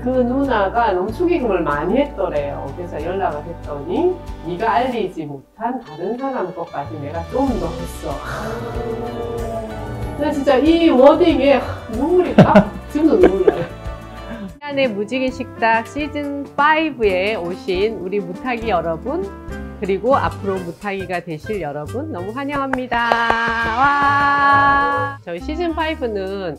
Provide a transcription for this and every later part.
그 누나가 너무 축의금을 많이 했더래요. 그래서 연락을 했더니 네가 알리지 못한 다른 사람 것까지 내가 좀 더 했어. 나 진짜 이 워딩에 눈물이 딱 지금도 눈물 나요. 시간의 무지개 식탁 시즌 5에 오신 우리 무탁이 여러분, 그리고 앞으로 무탁이가 되실 여러분 너무 환영합니다. 와! 저희 시즌 5는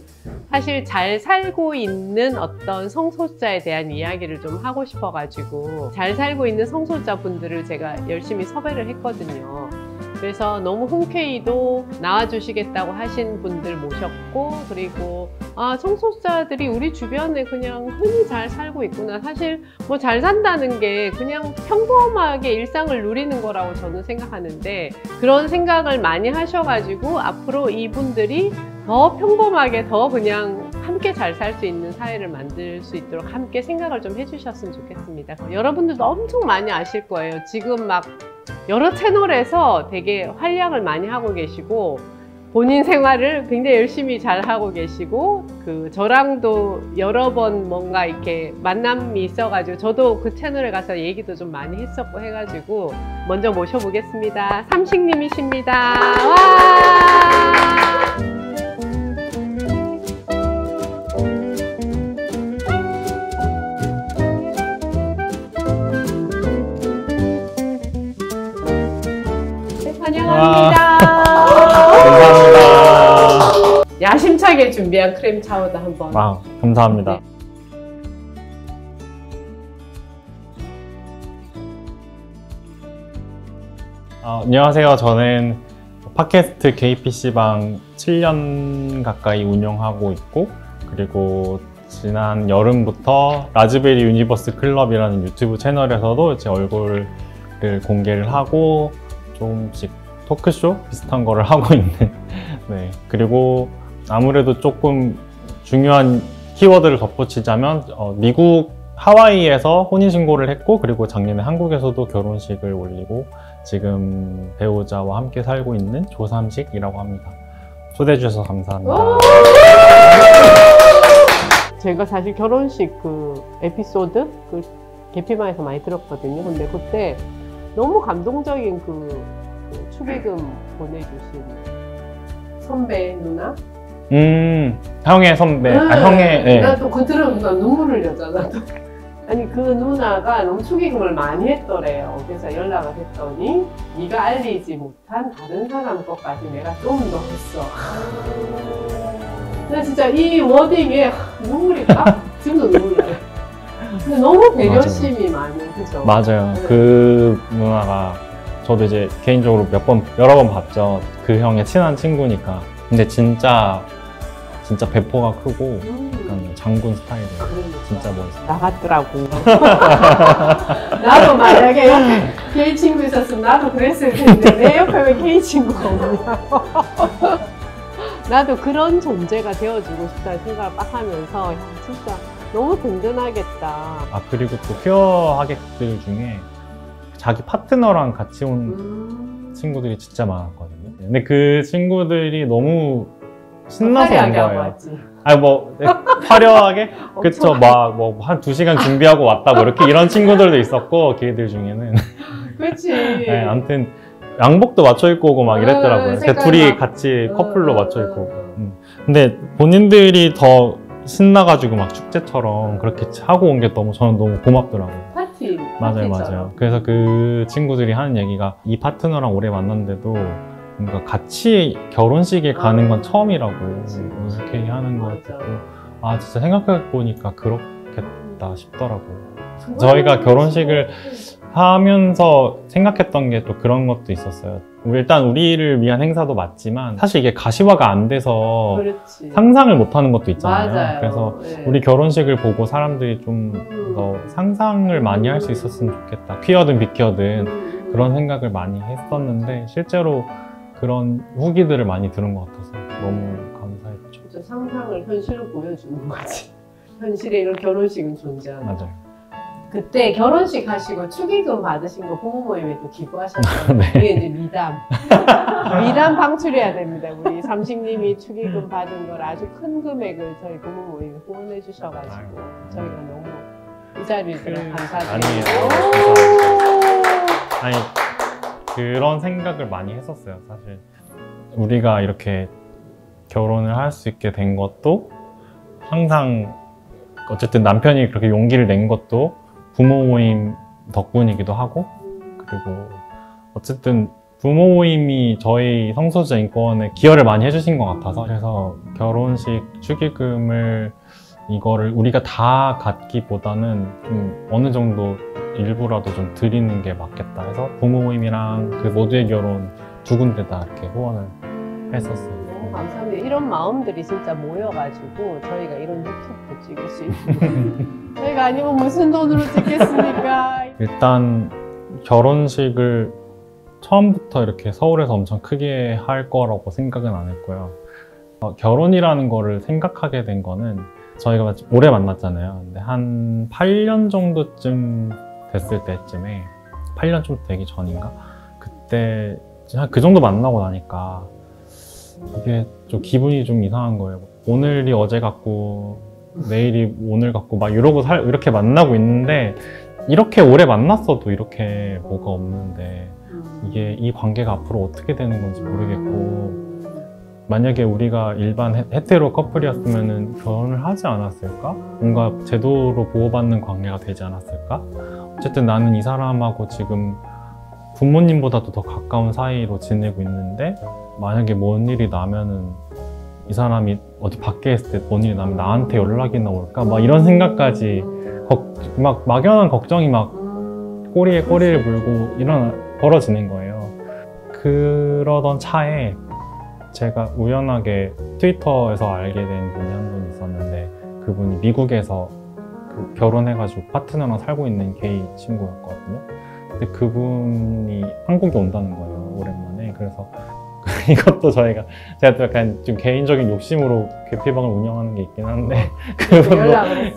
사실 잘 살고 있는 어떤 성소자에 대한 이야기를 좀 하고 싶어가지고 잘 살고 있는 성소자분들을 제가 열심히 섭외를 했거든요. 그래서 너무 흔쾌히도 나와주시겠다고 하신 분들 모셨고, 그리고 성소자들이 우리 주변에 그냥 흔히 잘 살고 있구나. 사실 뭐 잘 산다는 게 그냥 평범하게 일상을 누리는 거라고 저는 생각하는데, 그런 생각을 많이 하셔가지고 앞으로 이분들이 더 평범하게 더 그냥 함께 잘 살 수 있는 사회를 만들 수 있도록 함께 생각을 좀 해주셨으면 좋겠습니다. 여러분들도 엄청 많이 아실 거예요. 지금 막 여러 채널에서 되게 활약을 많이 하고 계시고 본인 생활을 굉장히 열심히 잘 하고 계시고, 저랑도 여러 번 뭔가 이렇게 만남이 있어가지고 저도 그 채널에 가서 얘기도 좀 많이 했었고 해가지고 먼저 모셔보겠습니다. 삼식님이십니다. 와! 환영합니다. 감사합니다. 야심차게 준비한 크림 차우도 한번. 감사합니다. 네. 안녕하세요. 저는 팟캐스트 KPC방 7년 가까이 운영하고 있고, 그리고 지난 여름부터 라즈베리 유니버스 클럽이라는 유튜브 채널에서도 제 얼굴을 공개를 하고 조금씩 토크쇼 비슷한 거를 하고 있는 네. 그리고 아무래도 조금 중요한 키워드를 덧붙이자면 미국 하와이에서 혼인신고를 했고, 그리고 작년에 한국에서도 결혼식을 올리고 지금 배우자와 함께 살고 있는 조삼식이라고 합니다. 초대해 주셔서 감사합니다. 제가 사실 결혼식 그 에피소드 그 개피방에서 많이 들었거든요. 근데 그때 너무 감동적인 그 축의금 보내주신 선배 누나? 형의 선배, 형의. 네. 나 또 그 들으면서 눈물을 흘렸잖아. 아니 그 누나가 너무 축의금을 많이 했더래요. 그래서 연락을 했더니 네가 알리지 못한 다른 사람 것까지 내가 좀 더 했어. 나 진짜 이 워딩에 눈물이 딱 지금도 눈물 나요. 근데 너무 배려심이 많은, 그죠? 맞아요. 네. 그 누나가 저도 이제 개인적으로 여러 번 봤죠. 그 형의 친한 친구니까. 근데 진짜 배포가 크고 약간 장군 스타일이에요. 그러니까. 진짜 멋있어요. 나갔더라고. 나도 만약에 게이 친구 있었으면 나도 그랬을 텐데 내 옆에 왜 게이 친구가 없냐. 나도 그런 존재가 되어주고 싶다는 생각을 막 하면서 야, 진짜 너무 든든하겠다. 그리고 또 퓨어 하객들 중에 자기 파트너랑 같이 온 친구들이 진짜 많았거든요. 근데 그 친구들이 너무 신나서 온 거예요. 화려하게? 그쵸. 한 2시간 준비하고 왔다, 이렇게 이런 친구들도 있었고, 걔들 중에는. 그렇지. 네, 아무튼 양복도 맞춰 입고 오고 막 이랬더라고요. 둘이 같이 커플로 맞춰 입고 오고. 근데 본인들이 더 신나가지고 막 축제처럼 그렇게 하고 온 게 저는 너무 고맙더라고요. 파티. 맞아요. 그래서 그 친구들이 하는 얘기가 이 파트너랑 오래 만났는데도 뭔가 같이 결혼식에 가는 건 처음이라고 이렇게 하는 거 듣고 진짜 생각해보니까 그렇겠다 싶더라고요. 저희가 결혼식을 하면서 생각했던 게 또 그런 것도 있었어요. 일단 우리를 위한 행사도 맞지만 사실 이게 가시화가 안 돼서 그렇지. 상상을 못하는 것도 있잖아요. 맞아요. 그래서 네. 우리 결혼식을 보고 사람들이 좀 더 상상을 많이 할 수 있었으면 좋겠다. 퀴어든 비퀴어든 그런 생각을 많이 했었는데 실제로 그런 후기들을 많이 들은 것 같아서 너무 감사했죠. 진짜 상상을 현실로 보여주는 거지. 현실에 이런 결혼식은 존재하는. 맞아요. 그때 결혼식 하시고 축의금 받으신 거 부모 모임에 또 기부하셨잖아요. 네. 그게 이제 미담. 미담 방출해야 됩니다. 우리 삼식님이 축의금 받은 걸 아주 큰 금액을 저희 부모 모임에 후원해 주셔가지고 저희가 너무 자리를 감사드립니다. 아니에요. 아니, 그런 생각을 많이 했었어요. 사실 우리가 이렇게 결혼을 할 수 있게 된 것도 항상 어쨌든 남편이 그렇게 용기를 낸 것도 부모 모임 덕분이기도 하고, 그리고 어쨌든 부모 모임이 저희 성소수자 인권에 기여를 많이 해주신 것 같아서, 그래서 결혼식 축의금을 이거를 우리가 다 갖기보다는 좀 어느 정도 일부라도 좀 드리는 게 맞겠다 해서 부모 모임이랑 그 모두의 결혼 두 군데 다 이렇게 후원을 했었어요. 너무 감사합니다. 이런 마음들이 진짜 모여가지고 저희가 이런 유튜브도 찍을 수 있는 저희가 아니면 무슨 돈으로 찍겠습니까? 일단 결혼식을 처음부터 이렇게 서울에서 엄청 크게 할 거라고 생각은 안 했고요. 결혼이라는 거를 생각하게 된 거는 저희가 오래 만났잖아요. 근데 한 8년 정도쯤 됐을 때쯤에, 8년 좀 되기 전인가? 그때 그 정도 만나고 나니까 이게 좀 기분이 좀 이상한 거예요. 오늘이 어제 같고 내일이 오늘 같고 막 이러고 이렇게 만나고 있는데, 이렇게 오래 만났어도 이렇게 뭐가 없는데 이게 이 관계가 앞으로 어떻게 되는 건지 모르겠고, 만약에 우리가 일반 헤테로 커플이었으면 결혼을 하지 않았을까? 뭔가 제도로 보호받는 관계가 되지 않았을까? 어쨌든 나는 이 사람하고 지금 부모님보다도 더 가까운 사이로 지내고 있는데, 만약에 뭔 일이 나면은 이 사람이 어디 밖에 있을 때 뭔 일이 나면 나한테 연락이나 올까? 막 이런 생각까지 막 막연한 걱정이 막 꼬리에 꼬리를 물고 벌어지는 거예요. 그러던 차에 제가 우연하게 트위터에서 알게 된 분이 한 분 있었는데, 그분이 미국에서 결혼해가지고 파트너랑 살고 있는 게이 친구였거든요. 근데 그분이 한국에 온다는 거예요, 오랜만에. 그래서 이것도 제가 또 약간 좀 개인적인 욕심으로 게피방을 운영하는 게 있긴 한데,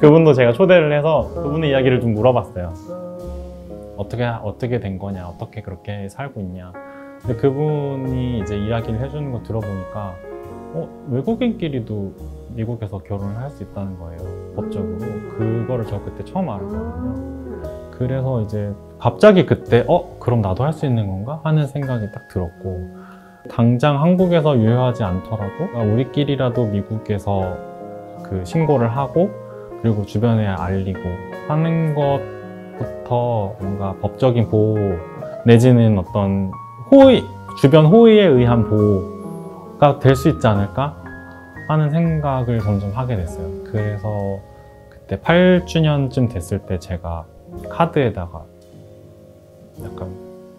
그분도 제가 초대를 해서 그분의 이야기를 좀 물어봤어요. 어떻게 된 거냐, 어떻게 그렇게 살고 있냐. 근데 그분이 이제 이야기를 해주는 거 들어보니까 외국인끼리도 미국에서 결혼을 할 수 있다는 거예요, 법적으로. 그거를 저 그때 처음 알았거든요. 그래서 이제 갑자기 그때 그럼 나도 할 수 있는 건가? 하는 생각이 딱 들었고, 당장 한국에서 유효하지 않더라도 우리끼리라도 미국에서 그 신고를 하고, 그리고 주변에 알리고 하는 것부터 뭔가 법적인 보호 내지는 어떤 주변 호의에 의한 보호가 될 수 있지 않을까 하는 생각을 점점 하게 됐어요. 그래서 그때 8주년쯤 됐을 때 제가 카드에다가 약간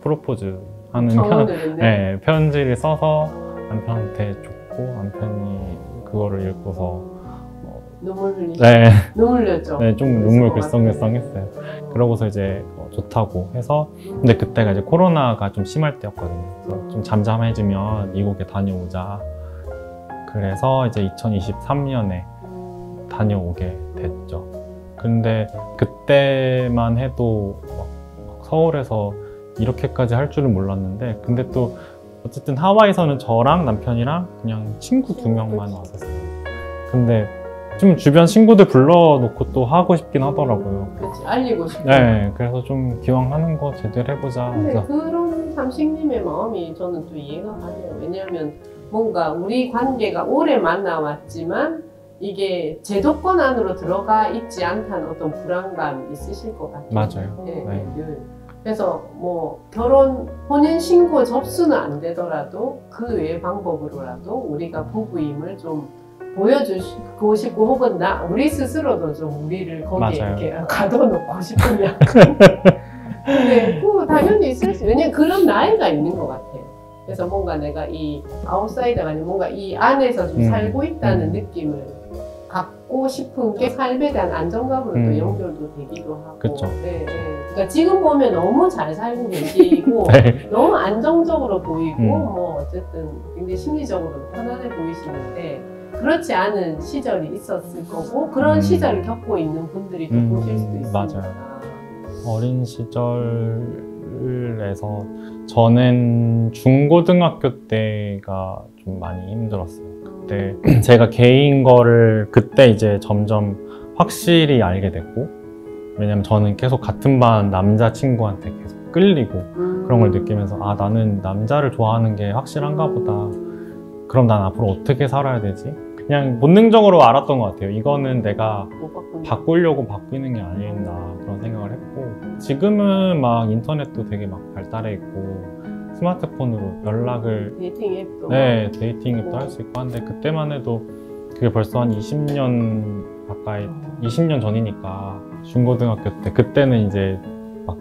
프로포즈 하는 편지를 써서 남편한테 줬고, 남편이 그거를 읽고서 눈물 흘리죠? 네. 눈물 흘렸죠? 네, 좀 눈물 글썽글썽했어요. 그러고서 이제 좋다고 해서, 근데 그때가 이제 코로나가 좀 심할 때였거든요. 그래서 좀 잠잠해지면 미국에 다녀오자. 그래서 이제 2023년에 다녀오게 됐죠. 근데 그때만 해도 막 서울에서 이렇게까지 할 줄은 몰랐는데, 근데 또 어쨌든 하와이에서는 저랑 남편이랑 그냥 친구 2명만 왔었어요. 근데 좀 주변 친구들 불러놓고 또 하고 싶긴 하더라고요. 그렇지, 알리고 싶어. 네, 그래서 좀 기왕 하는 거 제대로 해보자. 근데 그래서 그런 삼식님의 마음이 저는 또 이해가 가네요. 왜냐하면 뭔가 우리 관계가 오래 만나왔지만 이게 제도권 안으로 들어가 있지 않다는 어떤 불안감이 있으실 것 같아요. 맞아요. 네, 네. 그래서 뭐 혼인 신고 접수는 안 되더라도 그 외의 방법으로라도 우리가 부부임을 좀 보여주고 싶고, 혹은 우리 스스로도 좀 우리를 거기에 맞아요. 이렇게 가둬놓고 싶은 근데 당연히 있을 수, 왜냐면 그런 나이가 있는 것 같아요. 그래서 뭔가 내가 이 아웃사이더가 아니라 뭔가 이 안에서 좀 살고 있다는 느낌을 갖고 싶은 게 삶에 대한 안정감으로 또 연결도 되기도 하고. 그쵸. 네, 네. 그러니까 지금 보면 너무 잘 살고 계시고 네. 너무 안정적으로 보이고 뭐 어쨌든 굉장히 심리적으로 편안해 보이시는데, 그렇지 않은 시절이 있었을 거고, 그런 시절을 겪고 있는 분들이 또 보실 수도 있습니다. 맞아요. 어린 시절에서 저는 중고등학교 때가 좀 많이 힘들었어요. 그때 제가 게이인 거를 그때 이제 점점 확실히 알게 됐고, 왜냐면 저는 계속 같은 반 남자친구한테 계속 끌리고 그런 걸 느끼면서 아, 나는 남자를 좋아하는 게 확실한가 보다. 그럼 난 앞으로 어떻게 살아야 되지? 그냥 본능적으로 알았던 것 같아요. 이거는 내가 바꾸려고 바뀌는 게 아닌가 그런 생각을 했고, 지금은 막 인터넷도 되게 막 발달해 있고 스마트폰으로 연락을 데이팅 앱도 네, 데이팅 앱도 할 수 있고 한데, 그때만 해도 그게 벌써 한 20년 가까이 20년 전이니까 중고등학교 때, 그때는 이제 막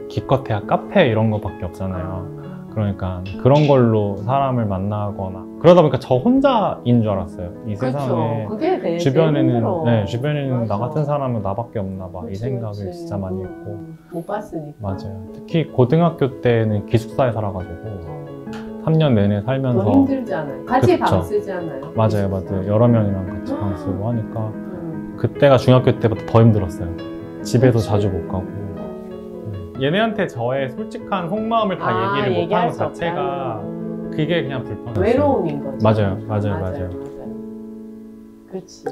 기껏해야 카페 이런 거밖에 없잖아요. 그러니까 그런 걸로 사람을 만나거나 그러다 보니까 저 혼자인 줄 알았어요. 이 세상에 그게 되게 주변에는 힘들어. 네, 주변에는 맞아. 나 같은 사람은 나밖에 없나 봐. 이 그치, 생각을 그치. 진짜 많이 했고. 못 봤으니까. 맞아요. 특히 고등학교 때는 기숙사에 살아가지고 3년 내내 더 살면서 힘들잖아요. 같이 그쵸. 방 쓰잖아요. 맞아요, 맞아요. 여러 명이랑 같이 방 쓰고 하니까 음. 그때가 중학교 때보다 더 힘들었어요. 집에도 그치. 자주 못 가고. 얘네한테 저의 솔직한 속마음을 다 얘기를 얘기할 못하는 것 수 자체가 없다는. 그게 그냥 불편했어요. 외로움인 거죠. 맞아요. 그렇지.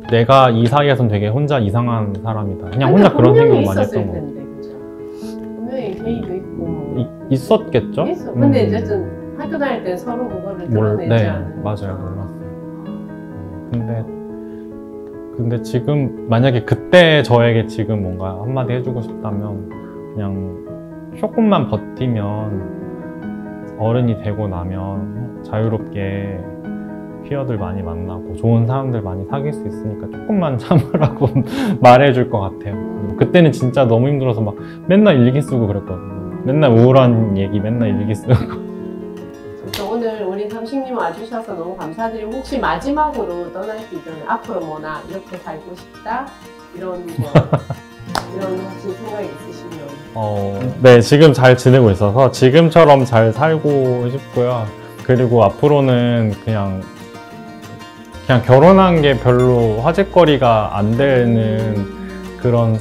내가 이 사이에선 되게 혼자 이상한 사람이다. 그냥 혼자 그런 생각을 많이 했던 거. 텐데, 그죠? 분명히 게이도 있고 뭐. 있었겠죠? 있어. 근데 어쨌든 학교 다닐 때 서로 그거를 드러내지 네, 않은. 맞아요. 몰랐어요. 근데 지금 만약에 그때 저에게 지금 뭔가 한마디 해주고 싶다면 그냥 조금만 버티면 어른이 되고 나면 자유롭게 퀴어들 많이 만나고 좋은 사람들 많이 사귈 수 있으니까 조금만 참으라고 말해줄 것 같아요. 그때는 진짜 너무 힘들어서 막 맨날 일기 쓰고 그랬거든요. 맨날 우울한 얘기 맨날 일기 쓰고. 오늘 우리 삼식님 와주셔서 너무 감사드리고, 혹시 마지막으로 떠나기 전에 앞으로 뭐나 이렇게 살고 싶다 이런 거 이런 혹시 생각이 있으시면. 네, 지금 잘 지내고 있어서 지금처럼 잘 살고 싶고요. 그리고 앞으로는 그냥 결혼한 게 별로 화제거리가 안 되는 그런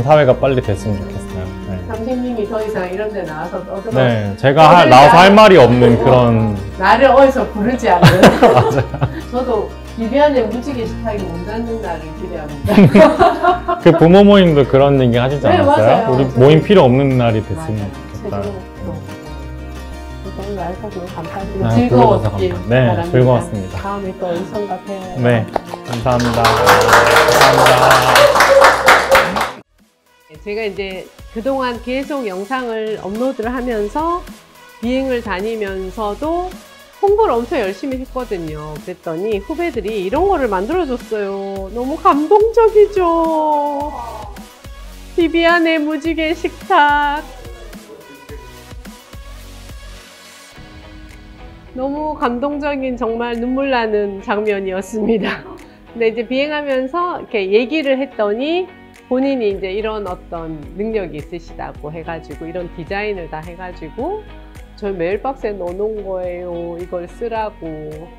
사회가 빨리 됐으면 좋겠어요. 네. 삼식님이 더 이상 이런 데 나와서 떠들어. 네, 제가 나와서 할 말이 없는 그런. 나를 어디서 부르지 않는. 맞아요. 저도 비비안의 무지개 식탁이 문 닫는 날을 기대합니다. 그 부모 모임도 그런 얘기 하시지 네, 않았어요? 맞아요. 우리 모임 필요 없는 날이 됐으면 맞아요. 좋겠다. 오늘 나와서 너무 감사드리고 네, 즐거웠길 불러주셔서 네, 바랍니다. 즐거웠습니다. 다음에 또 은성과 봬요. 네, 감사합니다. 제가 이제 그동안 계속 영상을 업로드를 하면서 비행을 다니면서도 홍보를 엄청 열심히 했거든요. 그랬더니 후배들이 이런 거를 만들어줬어요. 너무 감동적이죠. 비비안의 무지개 식탁. 너무 감동적인, 정말 눈물 나는 장면이었습니다. 근데 이제 비행하면서 이렇게 얘기를 했더니 본인이 이제 이런 어떤 능력이 있으시다고 해가지고 이런 디자인을 다 해가지고 저 메일박스에 넣어놓은 거예요. 이걸 쓰라고.